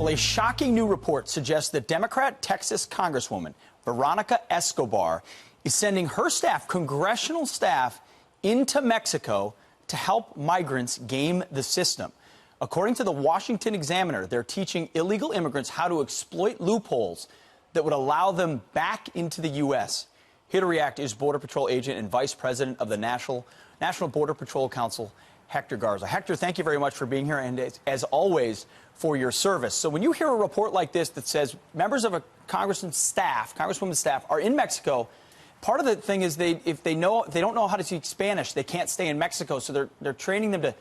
Well, a shocking new report suggests that Democrat Texas Congresswoman Veronica Escobar is sending her staff, congressional staff, into Mexico to help migrants game the system. According to the Washington Examiner, they're teaching illegal immigrants how to exploit loopholes that would allow them back into the U.S. Here to react is Border Patrol agent and Vice President of the National Border Patrol Council, Hector Garza. Hector, thank you very much for being here and, as always, for your service. So when you hear a report like this that says members of a congresswoman's staff are in Mexico, part of the thing is they don't know how to speak Spanish, they can't stay in Mexico, so they're training them to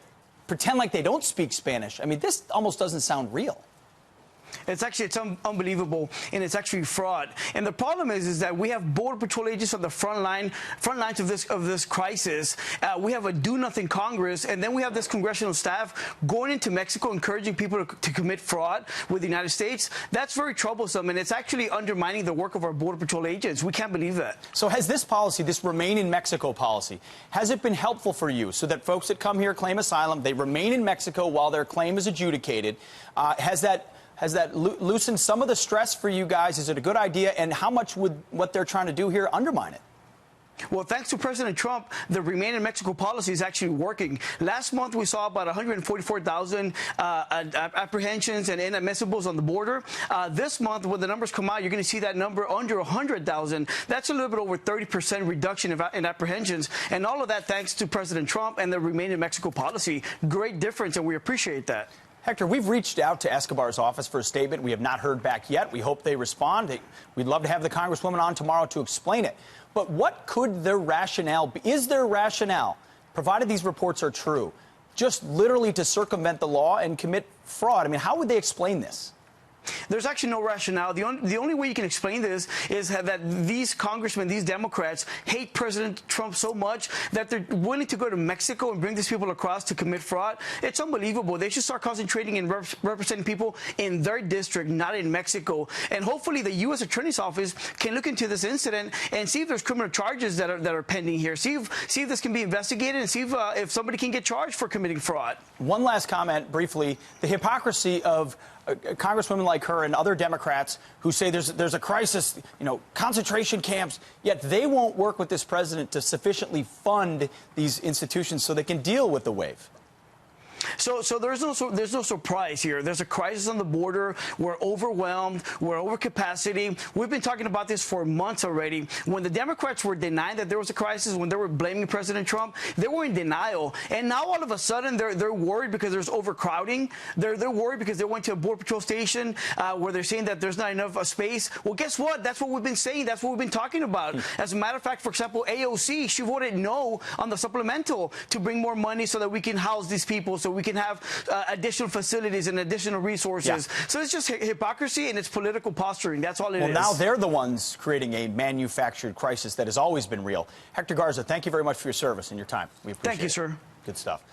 pretend like they don't speak Spanish. I mean, this almost doesn't sound real. It's unbelievable, and it's actually fraud. And the problem is that we have Border Patrol agents on the front lines of this crisis. We have a do-nothing Congress, and then we have this congressional staff going into Mexico, encouraging people to commit fraud with the United States. That's very troublesome, and it's actually undermining the work of our Border Patrol agents. We can't believe that. So has this policy, this Remain in Mexico policy, has it been helpful for you so that folks that come here claim asylum, they remain in Mexico while their claim is adjudicated? Has that loosened some of the stress for you guys? Is it a good idea? And how much would what they're trying to do here undermine it? Well, thanks to President Trump, the Remain in Mexico policy is actually working. Last month, we saw about 144,000 apprehensions and inadmissibles on the border. This month, when the numbers come out, you're going to see that number under 100,000. That's a little bit over 30% reduction in apprehensions. And all of that thanks to President Trump and the Remain in Mexico policy. Great difference, and we appreciate that. Hector, we've reached out to Escobar's office for a statement. We have not heard back yet. We hope they respond. We'd love to have the Congresswoman on tomorrow to explain it. But what could their rationale be? Is there rationale, provided these reports are true, just literally to circumvent the law and commit fraud? I mean, how would they explain this? There's actually no rationale. The only way you can explain this is that these congressmen, these Democrats, hate President Trump so much that they're willing to go to Mexico and bring these people across to commit fraud. It's unbelievable. They should start concentrating and representing people in their district, not in Mexico. And hopefully the U.S. Attorney's Office can look into this incident and see if there's criminal charges that are pending here. See if this can be investigated and see if somebody can get charged for committing fraud. One last comment, briefly. The hypocrisy of congresswomen like her and other Democrats who say there's a crisis, concentration camps, yet they won't work with this president to sufficiently fund these institutions so they can deal with the wave. So there's no surprise here. There's a crisis on the border. We're overwhelmed. We're over capacity. We've been talking about this for months already. When the Democrats were denying that there was a crisis, when they were blaming President Trump, they were in denial. And now all of a sudden they're worried because there's overcrowding. They're worried because they went to a Border Patrol station where they're saying that there's not enough space. Well, guess what? That's what we've been saying. That's what we've been talking about. As a matter of fact, for example, AOC, she voted no on the supplemental to bring more money so that we can house these people, so we can have additional facilities and additional resources. Yeah. So it's just hypocrisy and it's political posturing. That's all it is. Well, now they're the ones creating a manufactured crisis that has always been real. Hector Garza, thank you very much for your service and your time. We appreciate it. Thank you, sir. Good stuff.